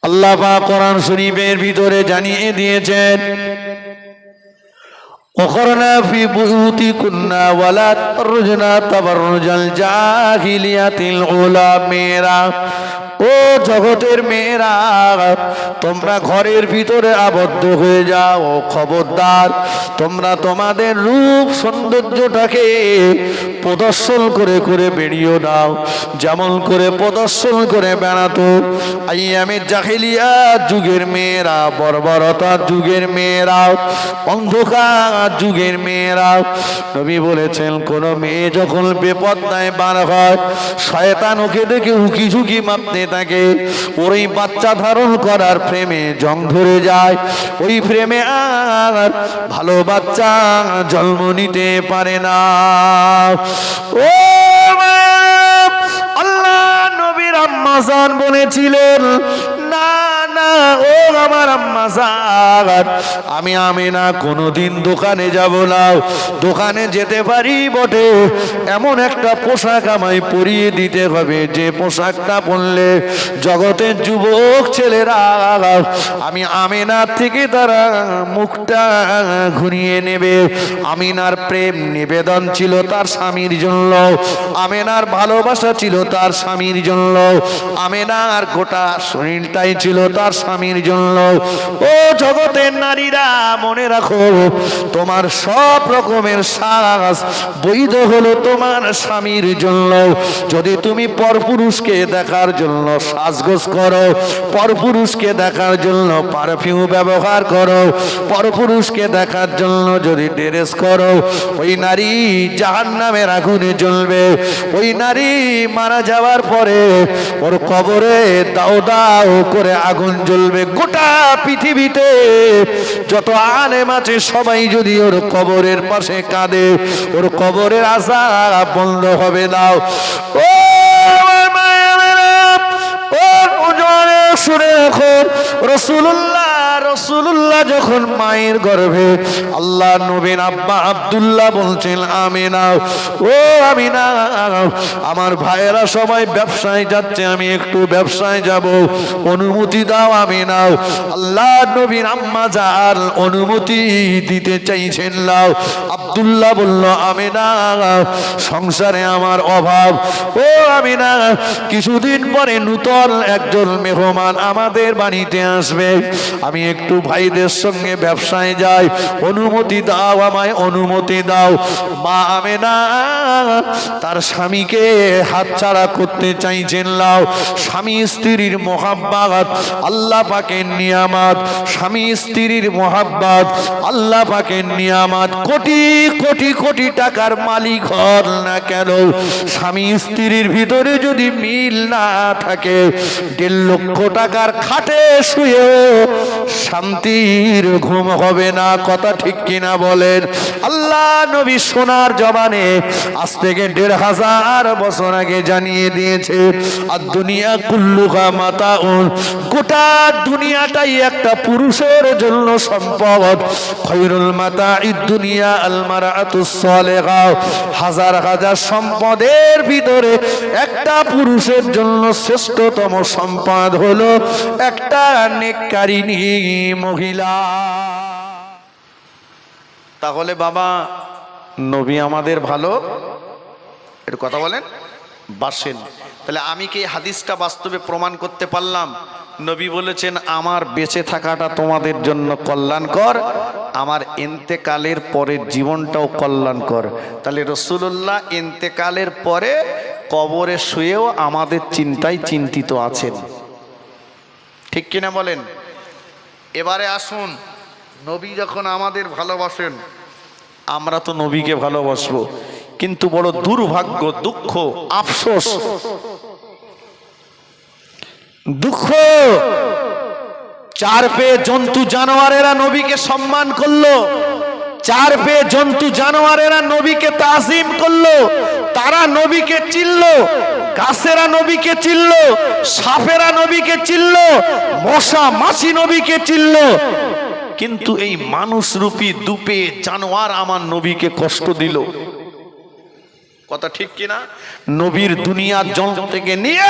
আল্লাহ পাক কোরআন শরীফের ভিতরে জানিয়ে দিয়েছেন, وقرنا في بيوتكن ولا تبرجنا تبرج الجاهلية الأولى মেয়েরা, ও জগতের মেয়েরা, তোমরা ঘরের ভিতরে আবদ্ধ হয়ে যাও। খবরদার, তোমরা তোমাদের রূপ সৌন্দর্যটাকে প্রদর্শন করে করে বেরিয়ে দাও, যেমন করে প্রদর্শন করে বেড়াতো আইয়ামের জাহিলিয়া যুগের মেয়েরা, বর্বরতার যুগের মেয়েরা, অন্ধকার যুগের মেয়েরা। নবী বলেছেন, কোন মেয়ে যখন বেপরদায় বার হয়, শয়তান ওকে দেখে উকি ঝুঁকি মারতে থাকে, ওই বাচ্চা ধারণ করার প্রেমে জং ধরে যায়, ওই প্রেমে আর ভালো বাচ্চা জন্ম নিতে পারে না। ও আল্লাহ নবীর আম্মা জান বলেছিলেন, না না ও আমার আম্মা জান, আমি আমিনা কোনোদিন দোকানে যাব না। দোকানে যেতে পারি বটে, এমন একটা পোশাক আমায় পরিয়ে দিতে হবে, যে পোশাকটা পরলে জগতের যুবক ছেলেরা আমি আমিনার থেকে তারা মুখটা ঘুরিয়ে নেবে। আমিনার প্রেম নিবেদন ছিল তার স্বামীর জন্য, আমিনার ভালোবাসা ছিল তার স্বামীর জন্য, আমিনার গোটা শরীরটাই ছিল তার স্বামীর জন্য। ও জগতের নারীরা, মনে রাখো, তোমার সব রকমের শ্বাস বৈধ হলো তোমার স্বামীর জন্য। যদি তুমি পরপুরুষকে দেখার জন্য সাজগোজ করো, পরপুরুষকে দেখার জন্য পারফিউম ব্যবহার করো, পরপুরুষকে দেখার জন্য যদি ড্রেস করো, ওই নারী জাহান্নামের আগুনে জ্বলবে। ওই নারী মারা যাওয়ার পরে ওর কবরে দাও দাও করে আগুন জ্বলবে। গোটা পৃথিবীতে যত আলেম আছে সবাই যদি ওর কবরের পাশে কাঁদে, ওর কবরের আযাব বন্ধ হবে না। ও শুনে রাখো, রাসূলুল্লাহ যখন মায়ের গর্ভে, আল্লাহ নবীর আব্বা আব্দুল্লাহ বলছেন, আমিনা ও আমিনা, আমার ভাইয়েরা সবাই ব্যবসায় যাচ্ছে, আমি একটু ব্যবসায় যাব, অনুমতি দাও আমিনা। আল্লাহ নবীর আম্মা জান অনুমতি দিতে চাইছেন নাও। আব্দুল্লাহ বলল, আমিনা সংসারে আমার অভাব, ও আমিনা কিছুদিন পরে নূতন একজন মেহমান আমাদের বাড়িতে আসবে, আমি একটু ভাইদের সঙ্গে ব্যবসায় যাই, অনুমতি দাও, আমায় অনুমতি দাও। মা আমেনা তার স্বামীকে হাতছাড়া করতে চাইছেন নাও। স্বামী স্ত্রীর মহাব্বত আল্লাহ পাকের নিয়ামত, স্বামী স্ত্রীর মহাব্বত আল্লাহ পাকের নিয়ামত। কোটি কোটি কোটি টাকার মালিক হন না কেন, স্বামী স্ত্রীর ভিতরে যদি মিল না থাকে, 1.5 লক্ষ টাকার খাটে শুয়ে শান্তির ঘুম হবে না। কথা ঠিক কিনা বলেন? আল্লাহ নবী সোনার জবানে আজ থেকে 1500 বছর আগে জানিয়ে দিয়েছে, আর দুনিয়া কুল্লুহা মাতাউন, গোটা দুনিয়াটাই একটা পুরুষের জন্য সম্পদ। খৈরুল মাতাইদ দুনিয়া আল মারাতুস সালেহা, হাজার হাজার সম্পদের ভিতরে একটা পুরুষের জন্য শ্রেষ্ঠতম সম্পদ হলো একটা নেককারিনী মহিলা। তাহলে বাবা নবী আমাদের ভালো, একটু কথা বলেন, বাসেন। তাহলে আমি কি হাদিসটা বাস্তবে প্রমাণ করতে পারলাম? নবী বলেছেন, আমার বেঁচে থাকাটা তোমাদের জন্য কল্যাণকর, আমার ইন্তেকালের পরের জীবনটাও কল্যাণকর। তাহলে রাসূলুল্লাহ ইন্তেকালের পরে কবরে শুয়েও আমাদের চিন্তায় চিন্তিত আছেন, ঠিক কিনা বলেন? এবারে আসুন, নবী যখন আমাদের ভালোবাসেন, আমরা তো নবীকে ভালোবাসবো, কিন্তু বড় দুর্ভাগ্য, দুঃখ, আফসোস, দুঃখ, 4 পেয়ে জন্তু জানোয়ারেরা নবীকে সম্মান করলো, 4 পেয়ে জন্তু জানোয়ারেরা নবীকে তাজিম করলো, তারা নবীকে চিনলো, গাছেরা নবীকে চিনলো, সাপেরা নবীকে চিনলো, মশা মাছি নবীকে চিনলো, কিন্তু এই মানুষ রূপী দুপে জানোয়ার আমার নবীকে কষ্ট দিল। কথা ঠিক কিনা? নবীর দুনিয়ার জল থেকে নিয়ে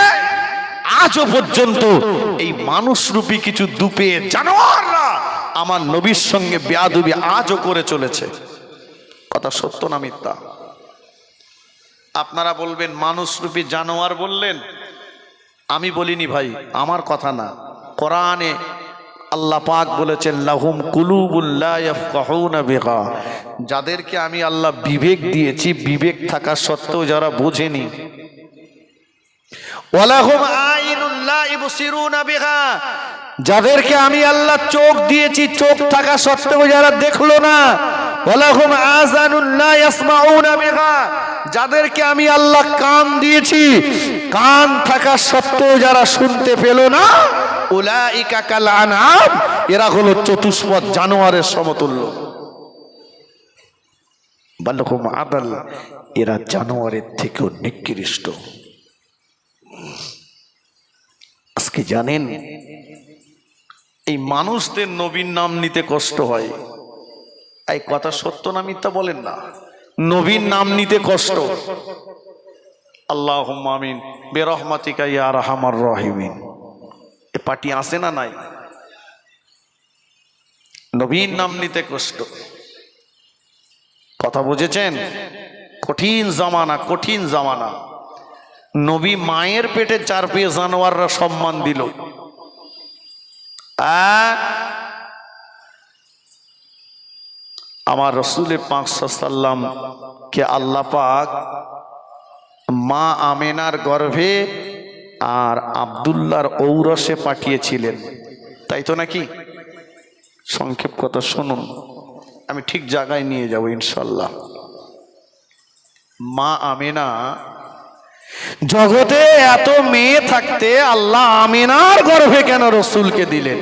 আজও পর্যন্ত এই মানুষরূপী কিছু দুপে জানোয়াররা আমার নবীর সঙ্গে বেয়াদবি আজও করে চলেছে। কথা সত্য না মিথ্যা? আপনারা বলবেন মানুষরূপী জানোয়ার বললেন, আমি বলিনি ভাই, আমার কথা না। কোরআনে আল্লাহ পাক বলেছেন লাহুম কুলুবুল লা ইয়াফকাহুনা বিহা, যাদেরকে আমি আল্লাহ বিবেক দিয়েছি, বিবেক থাকা সত্ত্বেও যারা বোঝেনি। ওয়ালাহুম আইনুল লা ইবসিরুনা বিহা, যাদেরকে আমি আল্লাহ চোখ দিয়েছি, চোখ থাকা সত্ত্বেও যারা দেখলো না। ওয়ালাহুম আযানুল লা ইয়াসমাউনা বিহা, যাদেরকে আমি আল্লাহ কান দিয়েছি, কান থাকা সত্ত্বেও যারা শুনতে পেল না। উলাইকা কাল আনআম, এরা হলো চতুষ্পদ জানোয়ারের সমতুল্য। বালহুম আদাল, এরা জানোয়ারের থেকেও নিকৃষ্ট। আজকে জানেন এই মানুষদের নবীর নাম নিতে কষ্ট হয়। এই কথা সত্য না মিথ্যা বলেন না? নবীর নাম নিতে কষ্ট। আল্লাহুম্মা আমিন বিরহমাতিকা ইয়া আরহামার রাহিমিন, এ পার্টি আসে না নাই? নবীর নাম নিতে কষ্ট। কথা বুঝেছেন? কঠিন জামানা, কঠিন জামানা। নবী মায়ের পেটে 4 পেয়ে জানোয়াররা সম্মান দিল। আমার রসুলের পাক সাল্লাম কে আল্লাহ পাক মা আমেনার গর্ভে আর আব্দুল্লাহর ঔরসে পাঠিয়েছিলেন, তাই তো নাকি? সংক্ষেপ কথা শুনুন, আমি ঠিক জায়গায় নিয়ে যাব ইনশাল্লাহ। মা আমেনা, জগতে এত মেয়ে থাকতে আল্লাহ আমেনার গর্ভে কেন রসুলকে দিলেন?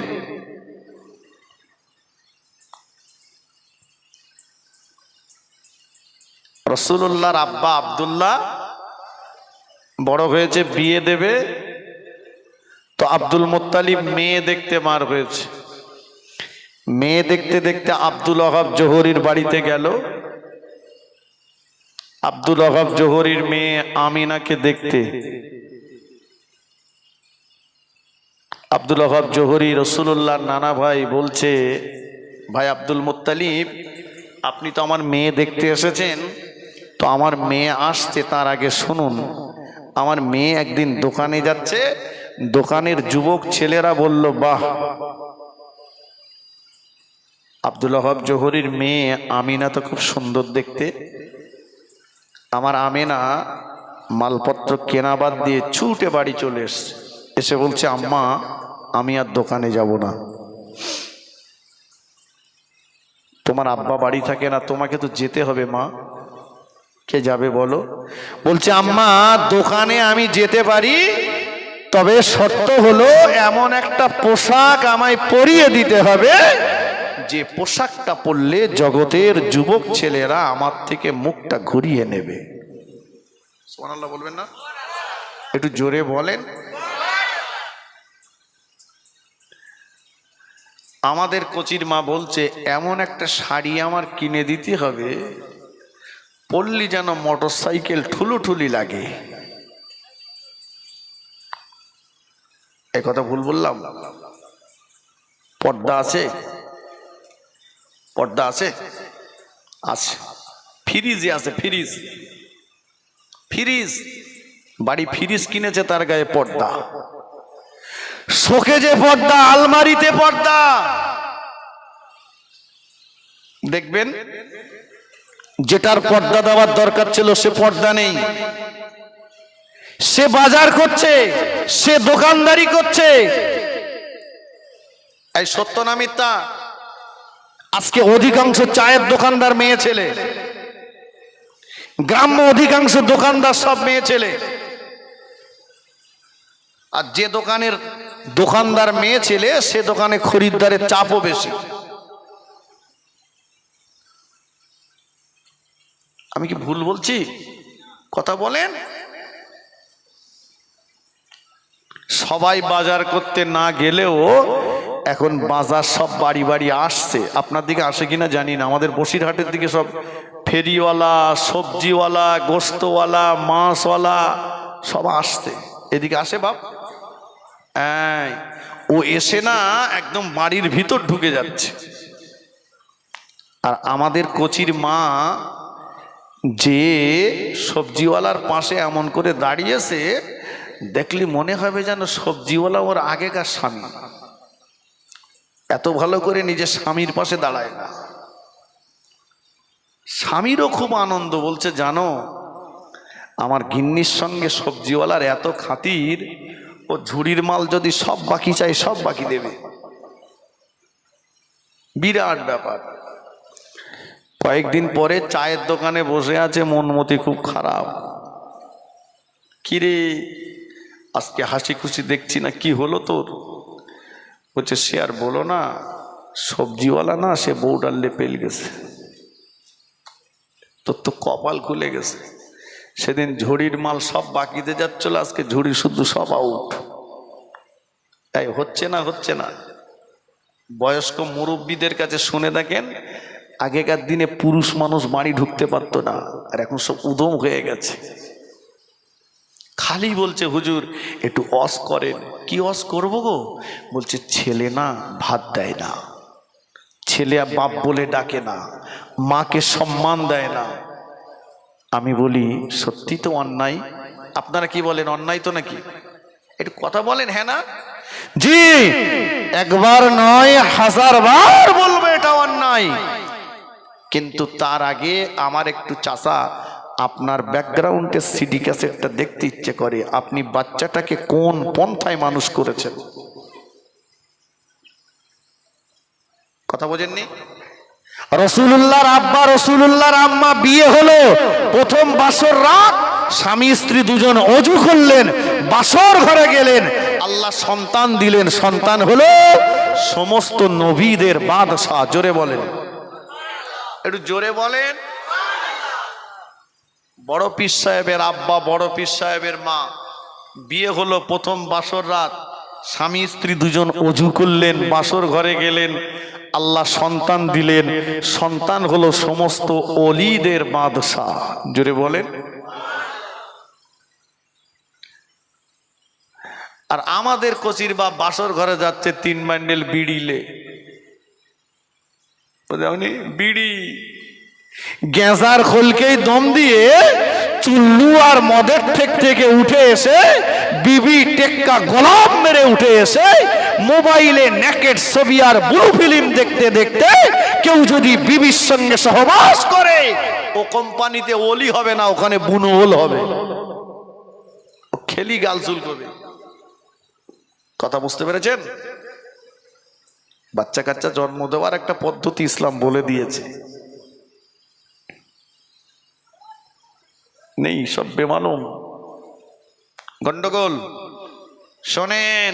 রসুল্লাহর আব্বা আব্দুল্লাহ বড় হয়েছে, বিয়ে দেবে, তো আব্দুল মুত্তালিব মেয়ে দেখতে মার হয়েছে। মেয়ে দেখতে দেখতে আব্দুল ওয়াহাব জোহরির বাড়িতে গেল। আব্দুল ওয়াহাব জোহরির মেয়ে আমিনাকে দেখতে। আব্দুল ওয়াহাব জোহরি রসুল্লাহর নানা ভাই বলছে, ভাই আব্দুল মুত্তালিব, আপনি তো আমার মেয়ে দেখতে এসেছেন, তো আমার মেয়ে আসছে তার আগে শুনুন, আমার মেয়ে একদিন দোকানে যাচ্ছে, দোকানের যুবক ছেলেরা বলল বাহ। আব্দুল ওয়াহাব জোহরির মেয়ে আমিনা তো খুব সুন্দর দেখতে। আমার আমিনা মালপত্র কেনা বাদ দিয়ে ছুটে বাড়ি চলে এসছে, এসে বলছে আম্মা আমি আর দোকানে যাব না, তোমার আব্বা বাড়ি থাকে না, তোমাকে তো যেতে হবে। মা, কে যাবে বলো? বলছে আম্মা দোকানে আমি যেতে পারি, তবে শর্ত হলো এমন একটা পোশাক আমায় পরিয়ে দিতে হবে যে পোশাকটা পরলে জগতের যুবক ছেলেরা আমার থেকে মুখটা ঘুরিয়ে নেবে। সুবহানাল্লাহ বলবেন না? একটু জোরে বলেন। আমাদের কোচির মা বলছে এমন একটা শাড়ি আমার কিনে দিতে হবে পরলি যেন মোটরসাইকেল ঠুলুঠুলি লাগে। এই কথা ভুল বললাম? পর্দা আছে? পর্দা আছে? আছে। ফ্রিজে আছে, ফ্রিজ, ফ্রিজ, বাড়ি ফ্রিজ কিনেছে, তার গায়ে পর্দা। শোকেজে পর্দা, আলমারিতে পর্দা। দেখবেন যেটার পর্দা দেওয়ার দরকার ছিল সে পর্দা নেই, সে বাজার করছে, সে দোকানদারি করছে। এই সত্য না মিথ্যা? আজকে অধিকাংশ চায়ের দোকানদার মেয়ে ছেলে, গ্রাম্য অধিকাংশ দোকানদার সব মেয়ে ছেলে। আর যে দোকানের দোকানদার মেয়ে ছেলে সে দোকানে খরিদ্দারের চাপও বেশি। আমি কি ভুল বলছি? কথা বলেন। সবাই বাজার করতে না গেলেও এখন বাজার সব বাড়ি বাড়ি আসছে। আপনার দিকে আসে কিনা জানি না, আমাদের বসিরহাটের দিকে সব ফেরিওয়ালা, সবজিওয়ালা, গোস্তওয়ালা, মাছওয়ালা সব আসছে। এদিকে আসে বাপ? এই, ও এসে না একদম বাড়ির ভিতর ঢুকে যাচ্ছে। আর আমাদের কচির মা যে সবজিওয়ালার পাশে এমন করে দাঁড়িয়েছে, দেখলি মনে হবে যেন সবজিওয়ালা ওর আগেকার স্বামী। এত ভালো করে নিজের স্বামীর পাশে দাঁড়ায় না। স্বামীরও খুব আনন্দ, বলছে জানো আমার গিন্নির সঙ্গে সবজিওয়ালার এত খাতির, ও ঝুড়ির মাল যদি সব বাকি চাই সব বাকি দেবে। বিরাট ব্যাপার। কয়েকদিন পরে চায়ের দোকানে বসে আছে, মনমতি খুব খারাপ। কিরে আজকে হাসি খুশি দেখছি না, কি হলো তোর? বলছে সে আর বলো না, সবজিওয়ালা না সে বউটার লেপেল গেছে। তোর তো কপাল খুলে গেছে। সেদিন ঝুড়ির মাল সব বাকিতে যাচ্ছিল, আজকে ঝুড়ি শুধু সব আউট। তাই হচ্ছে না, হচ্ছে না। বয়স্ক মুরব্বীদের কাছে শুনে দেখেন, আগেকার দিনে পুরুষ মানুষ বাড়ি ঢুকতে পারতো না, আর এখন সব উদম হয়ে গেছে। খালি বলছে হুজুর একটু অস করেন। কি অস করবো গো? বলছে ছেলে না ভাত দেয় না, ছেলে বাপ বলে ডাকে না, মাকে সম্মান দেয় না। আমি বলি সত্যি তো অন্যায়। আপনারা কি বলেন, অন্যায় তো নাকি? একটু কথা বলেন। হ্যাঁ না? জি, একবার নয় হাজার বার বলবো এটা অন্যায়। কিন্তু তার আগে আমার একটু চাচা আপনার ব্যাকগ্রাউন্ডের সিডি ক্যাসেটটা দেখতে ইচ্ছে করে। আপনি বাচ্চাটাকে কোন পন্থায় মানুষ করেছেন? কথা বোঝেননি? রাসূলুল্লাহর আব্বা রাসূলুল্লাহর আম্মা বিয়ে হলো, প্রথম বাসর রাত স্বামী স্ত্রী দুজন অজু করলেন, বাসর ঘরে গেলেন, আল্লাহ সন্তান দিলেন। সন্তান হলো সমস্ত নবীদের বাদশা। জোরে বলেন, একটু জোরে বলেন। বড় পীর সাহেবের আব্বা, বড় পীর সাহেবের মা বিয়ে হলো, প্রথম বাসর রাত স্বামী স্ত্রী দুজন অজু করলেন, বাসর ঘরে গেলেন, আল্লাহ সন্তান দিলেন। সন্তান হলো সমস্ত ওলিদের বাদশা। জোরে বলেন। আর আমাদের কচির বা বাসর ঘরে যাচ্ছে 3 বান্ডেল বিড়িলে, বিড়ি গেঁজার খোলকেই দম দিয়ে চুল্লু আর মদের ঠেক থেকে উঠে এসে, বিবি টেক্কা গোলাপ মেরে উঠে এসে মোবাইলে নেকেট ছবি আর ব্লু ফিল্ম দেখতে দেখতে কেউ যদি বিবির সঙ্গে সহবাস করে, ও কোম্পানিতে ওলি হবে না, ওখানে বুনো ওল হবে। ও খেলি গালচুল করবে। কথা বুঝতে পেরেছেন? বাচ্চা কাচ্চা জন্ম দেওয়ার একটা পদ্ধতি ইসলাম বলে দিয়েছে। নেই, সব বেমালুম, গন্ডগোল। শোনেন,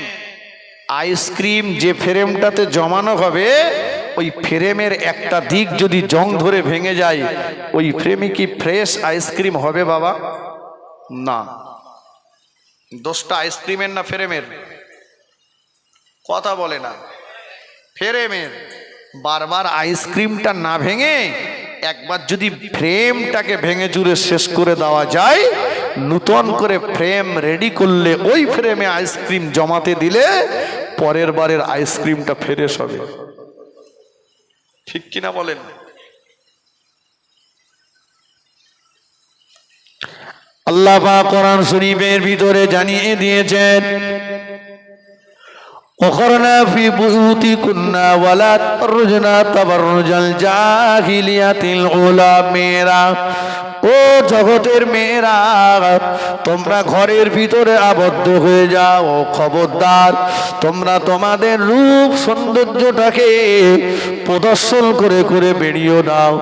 আইসক্রিম যে ফ্রেমটাতে জমানো হবে, ওই ফ্রেমের একটা দিক যদি জং ধরে ভেঙে যায়, ওই ফ্রেমে কি ফ্রেশ আইসক্রিম হবে বাবা? না। দোষটা আইসক্রিমের না ফ্রেমের? কথা বলে না। ফ্রেমের। বারবার আইসক্রিমটা না ভেঙে একবার যদি ফ্রেমটাকে ভেঙে চুরে শেষ করে দেওয়া যায়, নতুন করে ফ্রেম রেডি করলে ওই ফ্রেমে আইসক্রিম জমাতে দিলে পরের বারের আইসক্রিমটা ফ্রেশ হবে। ঠিক কিনা বলেন? আল্লাহ পাক কোরআন শরীফের ভিতরে জানিয়ে দিয়েছেন, وقرنا في بيوتكن ولا تبرجن تبرج الجاهلية الأولى মেয়েরা, ও জগতের মেয়েরা, তোমরা ঘরের ভিতরে আবদ্ধ হয়ে যাও। খবরদার, তোমরা তোমাদের রূপ সৌন্দর্যটাকে প্রদর্শন করে করে বেরিয়ে দাও,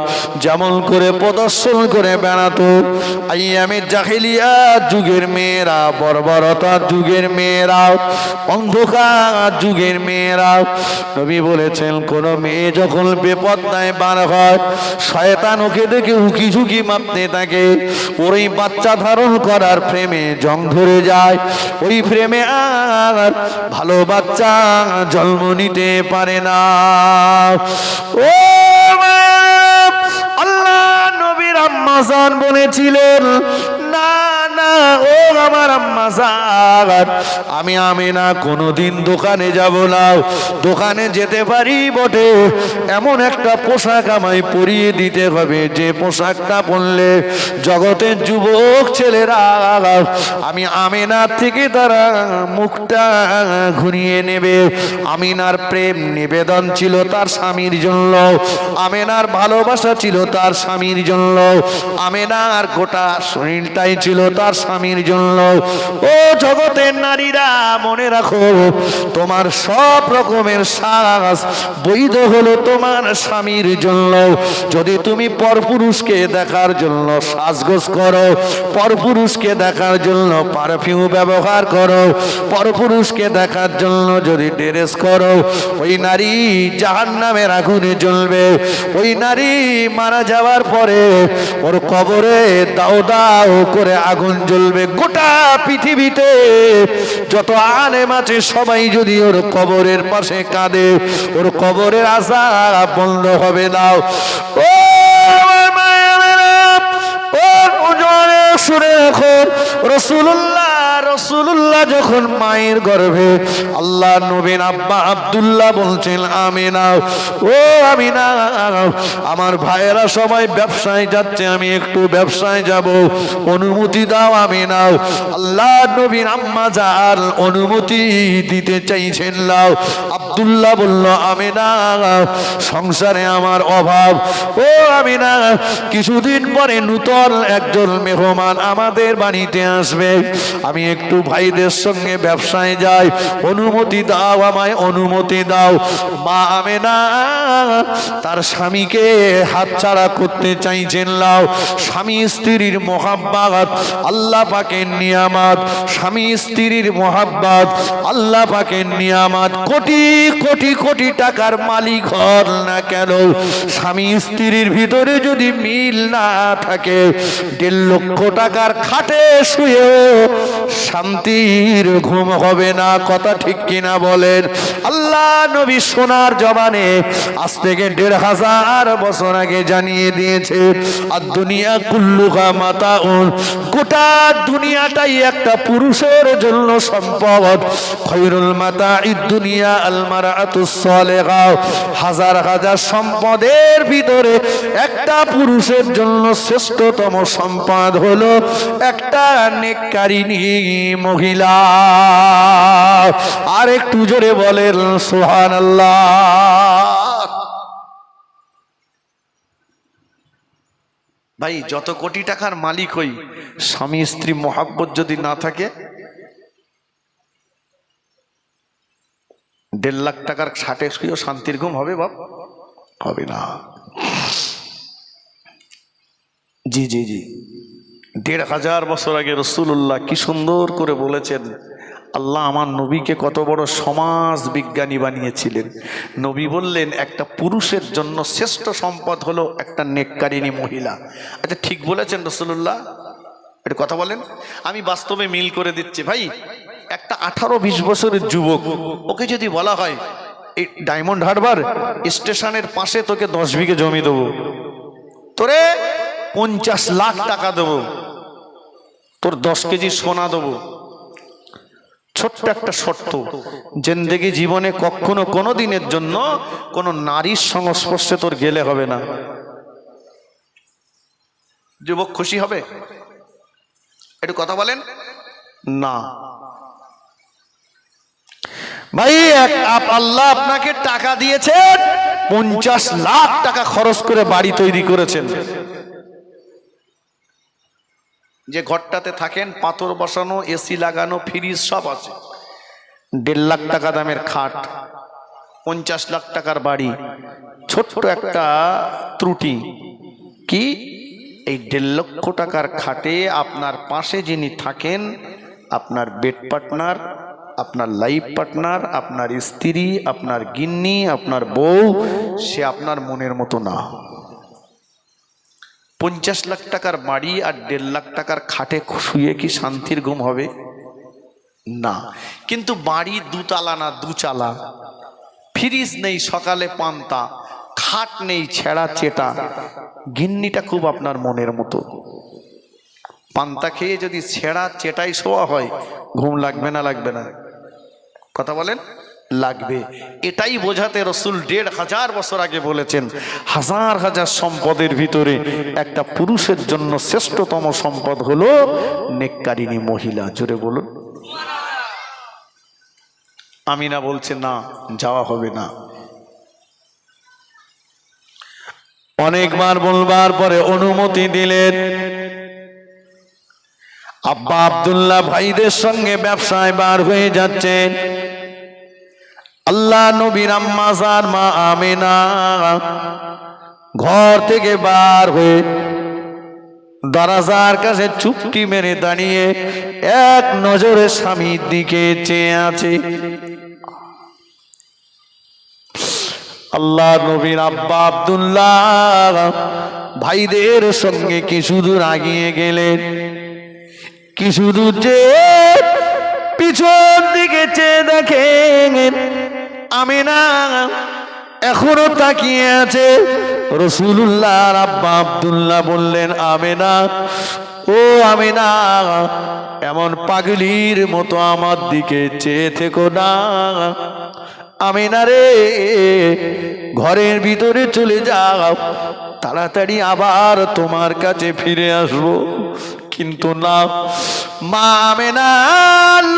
যেমন করে প্রদর্শন করে বেড়াতো আইয়ামের জাহিলিয়া যুগের মেয়েরা, বর্বরতার যুগের মেয়েরা, অন্ধকার যুগের মেয়েরা। নবী বলেছেন, কোন মেয়ে যখন বেপরদায় বার হয়, শয়তান ওকে দেখে উকি ঝুঁকি মারতে থাকে, ওই বাচ্চা ধারণ করার ফ্রেমে জং ধরে যায়, ওই ফ্রেমে আর ভালো বাচ্চা জন্ম নিতে পারে না। ও আল্লাহ নবীর আম্মা জান বলেছিলেন, না না, ও আমার আম্মা জান, আমি আমিনা কোনোদিন দোকানে যাব না। দোকানে যেতে পারি বটে, এমন একটা পোশাক আমায় পরিয়ে দিতে হবে যে পোশাকটা পরলে জগতের যুবক ছেলেরা আমি আমিনার থেকে তারা মুখটা ঘুরিয়ে নেবে। আমিনার প্রেম নিবেদন ছিল তার স্বামীর জন্য, আমিনার ভালোবাসা ছিল তার স্বামীর জন্য, আমিনার গোটা শরীরটাই ছিল তার স্বামীর জন্য। ও জগতের নারীরা মনে রাখো, তোমার সব রকমের শ্বাস বৈধ হলো তোমার স্বামীর জন্য। যদি তুমি পরপুরুষকে দেখার জন্য সাজগোজ করো, পরপুরুষকে দেখার জন্য পারফিউম ব্যবহার করো, পরপুরুষকে দেখার জন্য যদি ড্রেস করো, ওই নারী জাহান্নামের আগুনে জ্বলবে। ওই নারী মারা যাওয়ার পরে ওর কবরে দাও দাও করে আগুন জ্বলবে। গোটা পৃথিবীতে যত আলেম আছে সবাই যদি ওর কবরের পাশে কাঁদে, ওর কবরের আযাব বন্ধ হবে না। ও শুনে রাখো, রাসূলুল্লাহ যখন মায়ের গর্ভে আল্লাহ নবীর আব্বা আব্দুল্লাহ বলছেন আমিনা, ও আমিনা আমার ভাইয়েরা সবাই ব্যবসায় যাচ্ছে, আমি একটু ব্যবসায় যাব, অনুমতি দাও আমিনা। আল্লাহ নবীর আম্মা জান অনুমতি দিতে চাইছেন নাও। আব্দুল্লাহ বলল আমিনা সংসারে আমার অভাব, ও আমিনা কিছুদিন পরে নূতন একজন মেহমান আমাদের বাড়িতে আসবে, আমি একটু ভাইদের সঙ্গে ব্যবসায় যাই, অনুমতি দাও আমায়, অনুমতি দাও। মা আমিনা তার স্বামীকে হাতছাড়া করতে চাইছেন নাও। স্বামী স্ত্রীর মোহাব্বত আল্লাহ পাকের নিয়ামত, স্বামী স্ত্রীর মোহাব্বত আল্লাহ পাকের নিয়ামত। কোটি কোটি কোটি টাকার মালিক হন না কেন, স্বামী স্ত্রীর ভিতরে যদি মিল না থাকে, 1.5 লক্ষ টাকার খাটে শুয়েও শান্তির ঘুম হবে না। কথা ঠিক কিনা বলেন? আল্লাহ নবী সোনার জবানে আজ থেকে 1500 বছর আগে জানিয়ে দিয়েছে, আর দুনিয়া কুল্লুহা মাতাউন, গোটা দুনিয়াটাই একটা পুরুষের জন্য সম্পদ। খৈরুল মাতাইদ দুনিয়া আল মারাতুস সালিহা, হাজার হাজার সম্পদের ভিতরে একটা পুরুষের জন্য শ্রেষ্ঠতম সম্পদ হলো একটা নেককারিনী মহিলা। আর একটু জোরে বলেন সুবহানাল্লাহ। ভাই যত কোটি টাকার মালিক হই, স্বামী স্ত্রী মোহাব্বত যদি না থাকে, 1.5 লাখ টাকার খাটে শুয়েও শান্তির ঘুম হবে বাপ? হবে না। জি জি জি 1500 বছর আগে রাসূলুল্লাহ কি সুন্দর করে বলেছেন। আল্লাহ আমার নবীকে কত বড় সমাজ বিজ্ঞানী বানিয়েছিলেন। নবী বললেন একটা পুরুষের জন্য শ্রেষ্ঠ সম্পদ হলো একটা নেককারিনী মহিলা। আচ্ছা ঠিক বলেছেন রাসূলুল্লাহ? এটা কথা বলেন, আমি বাস্তবে মিল করে দিচ্ছি। ভাই একটা 18-20 বছরের যুবক, ওকে যদি বলা হয় এই ডায়মন্ড হারবার স্টেশনের পাশে তোকে 10 বিঘে জমি দেবো, তোরে 50 লাখ টাকা দেবো, তোর 10 কেজি সোনা দেবো, ছোট্ট একটা শর্ত, জিন্দেগি জীবনে কখনো কোনো দিনের জন্য কোনো নারীর সংস্পর্শে তোর গেলে হবে না, যুবক খুশি হবে? একটু কথা বলেন না। ভাই আল্লাহ আপনাকে টাকা দিয়েছেন, 50 লাখ টাকা খরচ করে বাড়ি তৈরি করেছেন, যে ঘরটাতে থাকেন পাথর বসানো, এসি লাগানো, ফ্রিজ সব আছে, 1.5 লাখ টাকা দামের খাট, 50 লাখ টাকার বাড়ি। ছোট্ট একটা ত্রুটি কি, এই 1.5 লক্ষ টাকার খাটে আপনার পাশে যিনি থাকেন, আপনার বেড পার্টনার, আপনার লাইফ পার্টনার, আপনার স্ত্রী, আপনার গিন্নি, আপনার বউ, সে আপনার মনের মতো না। 50 লাখ টাকার বাড়ি আর 1.5 লাখ টাকার খাটে শুয়ে কি শান্তির ঘুম হবে? না। কিন্তু বাড়ি 2 তালা না 2 চালা, ফ্রিজ নেই সকালে পান্তা, খাট নেই ছেঁড়া চেটা, গিন্নিটা খুব আপনার মনের মতো, পান্তা খেয়ে যদি ছেঁড়া চেটাই শোয়া হয় ঘুম লাগবে না লাগবে না? কথা বলেন, লাগবে। এটাই বোঝাতে রসুল ১৫০০ বছর আগে বলেছেন, হাজার হাজার সম্পদের ভিতরে একটা পুরুষের জন্য শ্রেষ্ঠতম সম্পদ হলো নেককারিনী মহিলা। জোরে বলুন। আমিনা বলছে না, যাওয়া হবে না। অনেকবার বলবার পরে অনুমতি দিলেন। আব্বা আব্দুল্লাহ ভাইদের সঙ্গে ব্যবসায় বার হয়ে যাচ্ছেন। আল্লাহ নবীর আম্মা জান মা আমিনা ঘর থেকে বার হয়ে দরজার কাছে চুপটি মেরে দাঁড়িয়ে এক নজরে স্বামীর দিকে চেয়ে আছে। আল্লাহ নবীর আব্বা আব্দুল্লাহ ভাইদের সঙ্গে কিছু দূর আগিয়ে গেলেন। কিছু দূর চেয়ে পিছন দিকে চেয়ে দেখেন আমিনা এখনো তাকিয়ে আছে। রাসূলুল্লাহর আব্বা আব্দুল্লাহ বললেন, আমিনা, ও আমিনা, এমন পাগলির মতো আমার দিকে চেয়ে থেকো না। আমিনা রে, ঘরের ভিতরে চলে যাও, তাড়াতাড়ি আবার তোমার কাছে ফিরে আসবো। কিন্তু না, মা আমিনা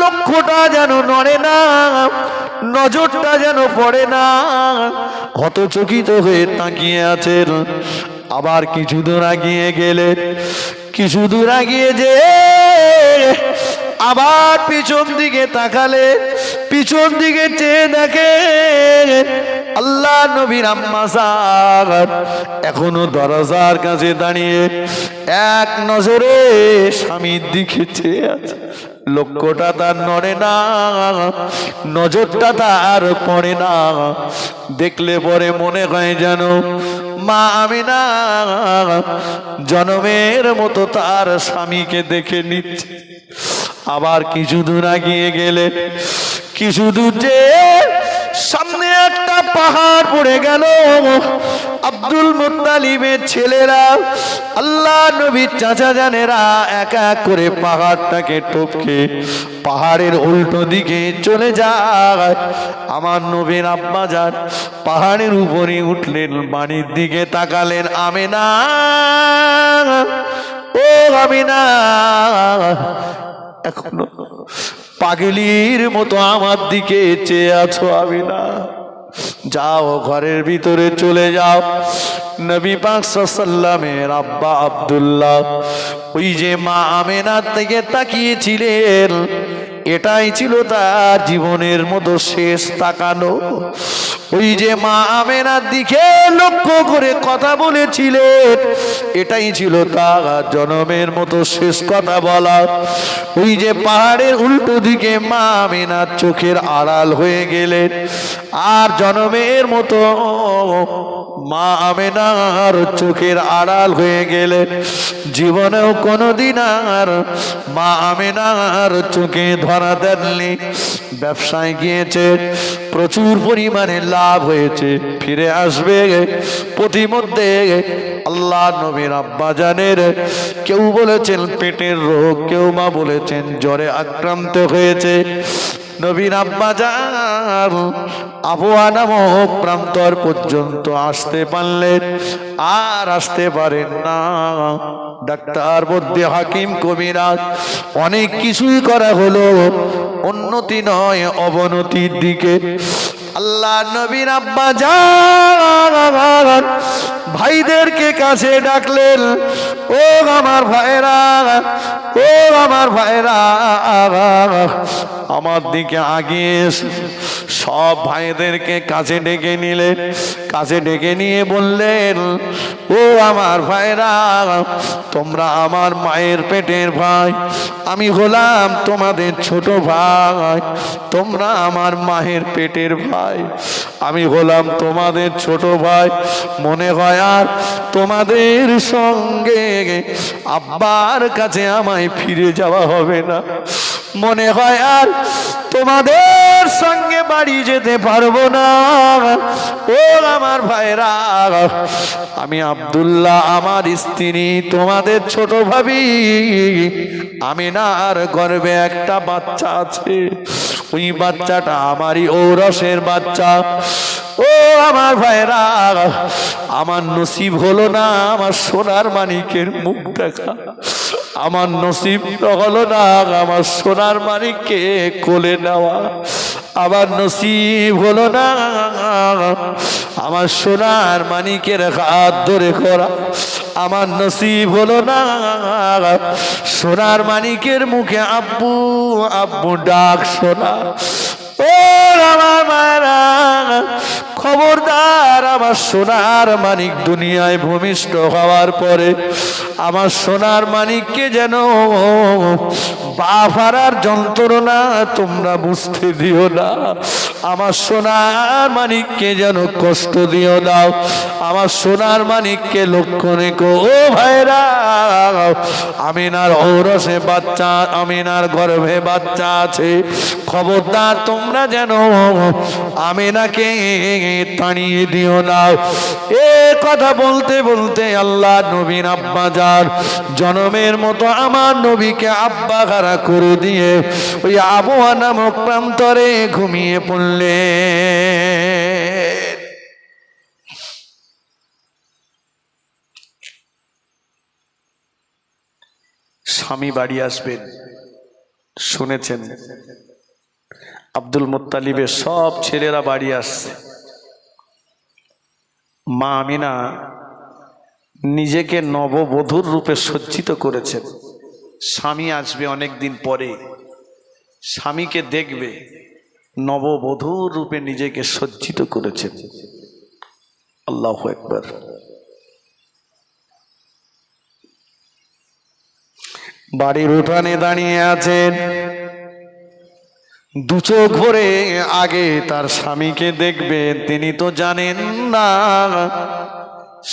লক্ষ্যটা যেন নড়ে না, নজরটা যেন পড়ে না, হতচকিত হয়ে তাকিয়ে আছেন। আবার কিছু দূর আগিয়ে গেলেন। কিছু দূর আগিয়ে যে আবার পিছন দিকে তাকালে, পিছন দিকে চেয়ে দেখে আল্লাহ নবীর আম্মা জান এখনো দরজার কাছে দাঁড়িয়ে এক নজরে স্বামীর দিকে চেয়ে আছে। লক্ষ্যটা তার নড়ে না, নজরটা তার পড়ে না। দেখলে পরে মনে হয় যেন মা আমিনা জনমের মতো তার স্বামীকে দেখে নিচ্ছে। আবার কিছু দূর আগিয়ে গেলে, কিছু দূর যে সামনে একটা পাহাড় পড়ে গেল। আব্দুল মুত্তালিবের ছেলেরা, আল্লাহ নবীর চাচা জানেরা এক এক করে পাহাড়টাকে টপকে পাহাড়ের উল্টো দিকে চলে যায়। আমার নবীর আব্বা যান পাহাড়ের উপরে উঠলেন, বাড়ির দিকে তাকালেন। আমিনা, ও আমিনা, এখনো পাগলির মতো আমার দিকে চেয়ে আছো আমিনা? যাও, ঘরের ভিতরে চলে যাও। নবী পাক সাল্লামের আব্বা আব্দুল্লাহ ওই যে মা আমিনার থেকে তাকিয়েছিলেন, এটাই ছিল তার জীবনের মতো শেষ তাকানো। ওই যে মা আমিনার দিকে লক্ষ্য করে কথা বলেছিলেন, এটাই ছিল তার জনমের মতো শেষ কথা বলা। ওই যে পাহাড়ের উল্টো দিকে মা আমিনার চোখের আড়াল হয়ে গেলেন, আর জনমের মতো মা আমিনার চোখের আড়াল হয়ে গেলেন। জীবনেও কোনোদিন আর মা আমিনার চোখে ধরা দেননি। ব্যবসায় গিয়েছে, প্রচুর পরিমাণে লাভ হয়েছে, ফিরে আসবে প্রতিমধ্যে আল্লাহ নবীর আব্বা জানের কেউ বলেছেন পেটের রোগ, কেউ মা বলেছেন জ্বরে আক্রান্ত হয়েছে। নবীর আব্বা জান আবওয়া নামক প্রান্তর পর্যন্ত আসতে পারলেন, আর আসতে পারেন না। ডাক্তার বদ্যে হাকিম কবিরাজ অনেক কিছুই করা হলো, উন্নতি নয় অবনতির দিকে। আল্লাহ নবীর আব্বা জান ভাইদেরকে কাছে ডাকলেন, ও আমার ভাইরা, ও আমার ভাইরা, আমার দিকে আগিয়ে এসে সব ভাইদেরকে কাছে ডেকে নিলেন। কাছে ডেকে নিয়ে বললেন, ও আমার ভাইরা, তোমরা আমার মায়ের পেটের ভাই, আমি হলাম তোমাদের ছোট ভাই। তোমরা আমার মায়ের পেটের ভাই, আমি হলাম তোমাদের ছোট ভাই। মনে হয় আর তোমাদের সঙ্গে আব্বার কাছে আমায় ফিরে যাওয়া হবে না। মনে হয় আর তোমাদের সঙ্গে বাড়ি যেতে পারবো না। ও আমার ভাইরা, আমি আব্দুল্লাহ, আমার স্ত্রী, তোমাদের ছোট ভাবি আমিনার গর্ভে একটা বাচ্চা আছে। ওই বাচ্চাটা আমারই ঔরসের বাচ্চা। ও আমার ভাইরা, আমার নসিব হলো না আমার সোনার মানিকের মুখ দেখা, আমার নসিব হলো না আমার সোনার মানিককে কোলে নেওয়া, আমার নসিব হলো না আমার সোনার মানিকের হাত ধরে করা, আমার নসিব হলো না সোনার মানিকের মুখে আব্বু আব্বু ডাক শোনা। ও আমার মায়েরা, খবরদার, আমার সোনার মানিক দুনিয়ায় ভূমিষ্ঠ হওয়ার পরে আমার সোনার মানিককে যেন বাপ হারার যন্ত্রণা তোমরা বুঝতে দিও না। আমার সোনার মানিককে যেন কষ্ট দিও না। আমার সোনার মানিককে লক্ষ্য রেখো। ও ভাইরা, আমিনার ঔরসে বাচ্চা, আমিনার গর্ভে বাচ্চা আছে, খবরদার তোমরা যেন আমিনাকে তাড়িয়ে দিও না। এ কথা বলতে বলতে আল্লাহ নবীর আব্বা যান জনমের মতো আমার নবীকে আব্বা হারা করে দিয়ে ওই আবওয়া নামক প্রান্তরে ঘুমিয়ে পড়লে। স্বামী বাড়ি আসবেন শুনেছেন, আব্দুল মুত্তালিবের সব ছেলেরা বাড়ি আসছে। মা আমিনা নিজেকে নববধূর রূপে সজ্জিত করেছেন। স্বামী আসবে অনেক দিন পরে, স্বামীকে দেখবে, নববধূর রূপে নিজেকে সজ্জিত করেছেন। আল্লাহু আকবার। বাড়ির উঠানে দাঁড়িয়ে আছেন, দু চোখ ভরে আগে তার স্বামীকে দেখবেন। তিনি তো জানেন না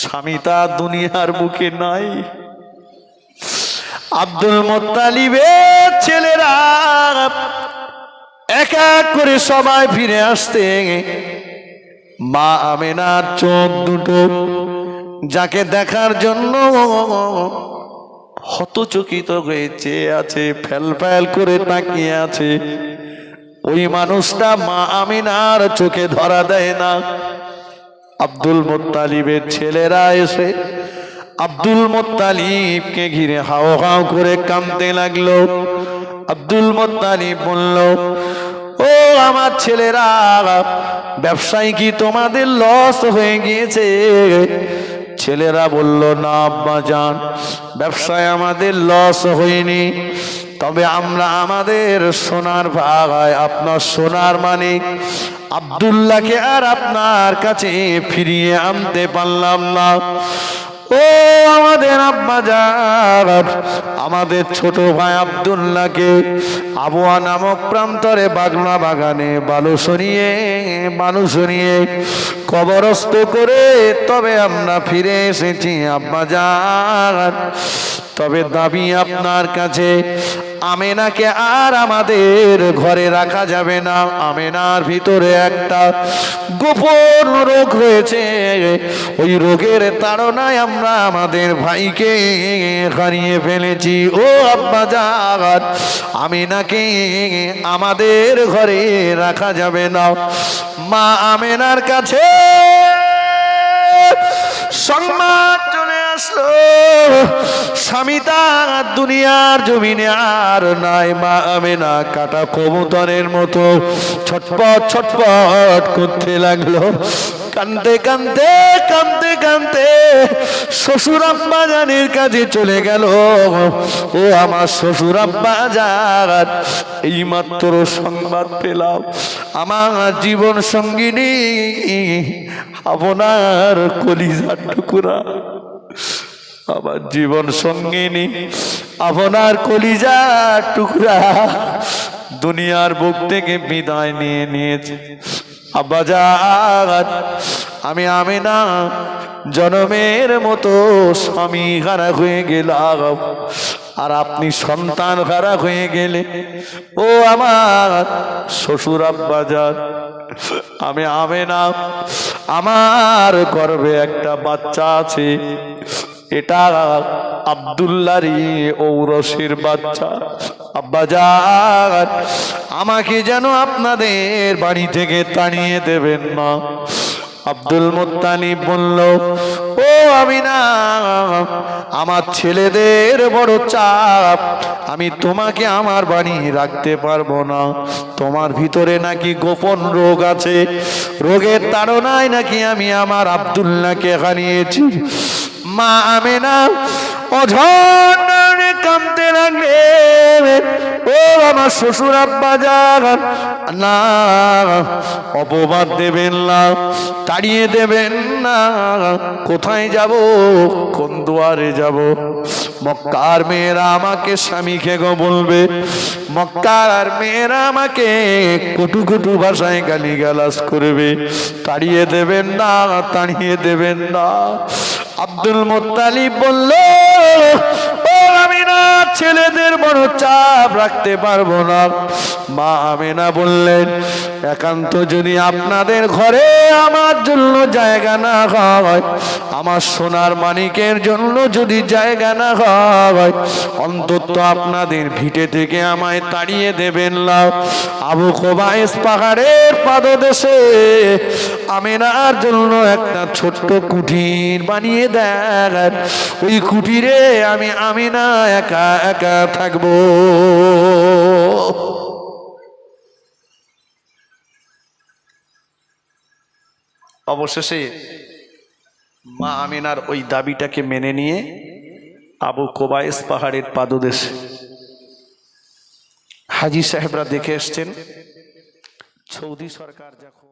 স্বামী তার দুনিয়ার বুকে নাই। আব্দুল মুত্তালিবের ছেলেরা এক এক করে সবাই ফিরে আসতে মা আমিনার চোখ দুটো যাকে দেখার জন্য হতচকিত হয়ে চেয়ে আছে, ফেল ফেল করে তাকিয়ে আছে, ওই মানুষটা মা আমিনার চোখে ধরা দেয় না। আব্দুল মুত্তালিবের ছেলেরা এসে আব্দুল মুত্তালিবকে ঘিরে হাও হাও করে কাঁদতে লাগলো। আব্দুল মুত্তালিব বলল, ও আমার ছেলেরা, ব্যবসায় কি তোমাদের লস হয়ে গিয়েছে? ছেলেরা বলল, না আব্বা জান, ব্যবসায় আমাদের লস হয়নি, তবে আমরা আমাদের সোনার ভাই আপনার সোনার মানিক আব্দুল্লাহকে আর আপনার কাছে ফিরিয়ে আনতে পারলাম না। ও আমাদের আব্বা জান, আমাদের ছোট ভাই আব্দুল্লাহকে আবওয়া নামক প্রান্তরে বাগলা বাগানে বালু সরিয়ে কবরস্থ করে তবে আমরা ফিরে এসেছি আব্বা জান। তবে দাবি আপনার কাছে, আমিনাকে আর আমাদের ঘরে রাখা যাবে না। আমিনার ভিতরে একটা গোপন রোগ হয়েছে, ওই রোগের তাড়নায় আমরা আমাদের ভাইকে হারিয়ে ফেলেছি। ও আব্বা জান, আমিনাকে আমাদের ঘরে রাখা যাবে না। মা আমিনার কাছে সংবাদ চলে আসলো, স্বামী তার দুনিয়ার জমিনে আর নাই। মা আমিনা কাটা কবুতরের মতো ছটপট ছটপট করতে লাগলো। কাঁদতে কাঁদতে কাঁদতে কাঁদতে শ্বশুর আব্বা জানের কাছে চলে গেল। ও আমার শ্বশুর আব্বা জান, এই মাত্র সংবাদ পেলাম আমার জীবন সঙ্গিনী আপনার কলিজার টুকরা, আমার জীবন সঙ্গিনী আপনার কলিজার টুকরা দুনিয়ার বুক থেকে বিদায় নিয়ে নিয়েছে। আব্বা জান, আমি আমিনা জনমের মতো স্বামী হারা হয়ে গেলাম। আর আপনি সন্তান হারা হয়ে গেলে, ও আমার শ্বশুর আব্বাজান, আমি আমেনা, আমার গর্ভে একটা বাচ্চা আছে, এটা আব্দুল্লাহরই ঔরসির বাচ্চা। আব্বাজান, আমাকে যেন আপনাদের বাড়ি থেকে তাড়িয়ে দেবেন না। আব্দুল মুত্তালিব বলল, ও আমিনা, আমার ছেলেদের বড় চাপ, আমি তোমাকে আমার বাড়ি রাখতে পারবো না। তোমার ভিতরে নাকি গোপন রোগ আছে, রোগের তাড়নায় নাকি আমি আমার আব্দুল্লাহকে হারিয়েছি। মা আমিনা অঝর কাঁদতে লাগলেন, ও আমার শ্বশুর আব্বাজান, না, অপবাদ দেবেন না, তাড়িয়ে দেবেন না। কোথায় যাব, কোন দুয়ারে যাব? মক্কার মেয়েরা আমাকে স্বামীকে গো বলবে, মক্কার মেয়েরা আমাকে কটু কটু ভাষায় গালিগালাজ করবে। তাড়িয়ে দেবেন না, তাড়িয়ে দেবেন না। আব্দুল মুত্তালিব বলল, ও আমিনা, ছেলেদের বড় চাপ রাখতে পারবো না। মা আমিনা বললেন, একান্ত যদি আপনাদের ঘরে আমার জন্য জায়গা না হয়, আমার সোনার মানিকের জন্য যদি জায়গা না হয়, অন্তত আপনাদের ভিটে থেকে আমায় তাড়িয়ে দেবেন না। আবু কুবাইস পাহাড়ের পাদদেশে আমিনার জন্য একটা ছোট্ট কুঠির বানিয়ে দেন, ওই কুঠিরে আমি আমিনা একা একা থাকবো। অবশেষে মা আমিনার ওই দাবিটাকে মেনে নিয়ে আবু কুবাইস পাহাড়ের পাদদেশে হাজী সাহেবরা দেখে এসছেন, সৌদি সরকার যখন